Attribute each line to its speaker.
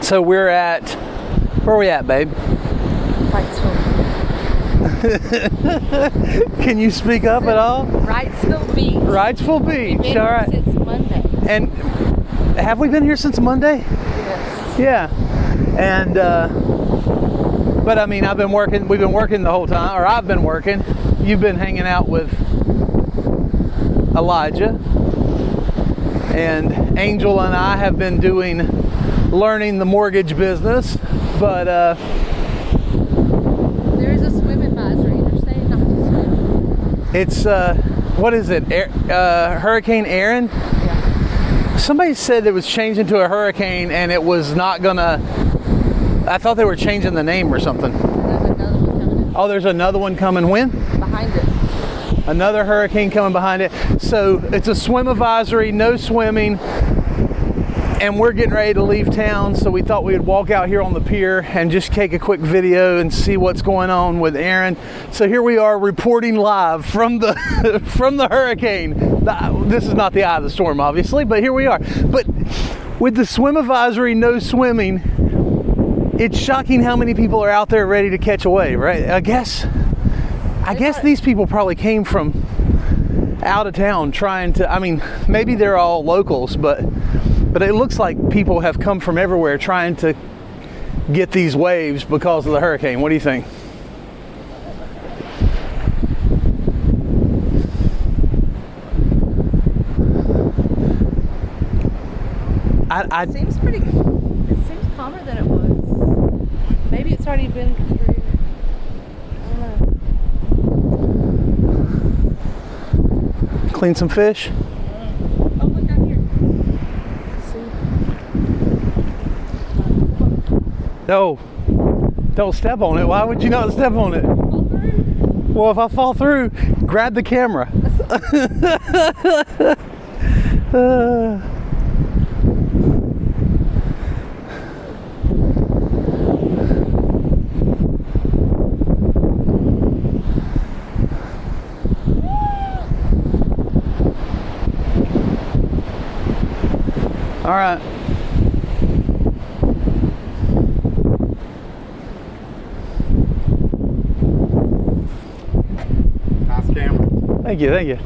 Speaker 1: So we're at, where are we at, babe?
Speaker 2: Wrightsville.
Speaker 1: Can you speak up at all?
Speaker 2: Wrightsville Beach.
Speaker 1: Wrightsville
Speaker 2: We've
Speaker 1: Beach,
Speaker 2: been
Speaker 1: all
Speaker 2: here
Speaker 1: right.
Speaker 2: since Monday.
Speaker 1: And have we been here since Monday?
Speaker 2: Yes.
Speaker 1: Yeah. And, but I mean, we've been working the whole time, or I've been working. You've been hanging out with Elijah. And Angel and I have been learning the mortgage business, but
Speaker 2: There is a swim advisory. They're saying not to swim.
Speaker 1: it's what is it? Hurricane Aaron?
Speaker 2: Yeah.
Speaker 1: Somebody said it was changed into a hurricane, and it was not gonna. I thought they were changing the name or something.
Speaker 2: There's another one coming in.
Speaker 1: Oh, there's another one coming. When?
Speaker 2: Behind it.
Speaker 1: Another hurricane coming behind it. So it's a swim advisory, no swimming, and we're getting ready to leave town. So we thought we'd walk out here on the pier and just take a quick video and see what's going on with Aaron. So here we are reporting live from the from the hurricane. This is not the eye of the storm, obviously, but here we are. But with the swim advisory, no swimming, it's shocking how many people are out there ready to catch a wave, right? I guess these people probably came from out of town trying to, I mean, maybe they're all locals, but it looks like people have come from everywhere trying to get these waves because of the hurricane. What do you think?
Speaker 2: It seems calmer than it was. Maybe it's already been through. I don't know.
Speaker 1: Clean some fish.
Speaker 2: Oh, look out here. Let's see.
Speaker 1: No, don't step on it. Why would you not step on it?
Speaker 2: Fall through.
Speaker 1: Well, if I fall through, grab the camera. All right.
Speaker 3: Nice camera.
Speaker 1: Thank you.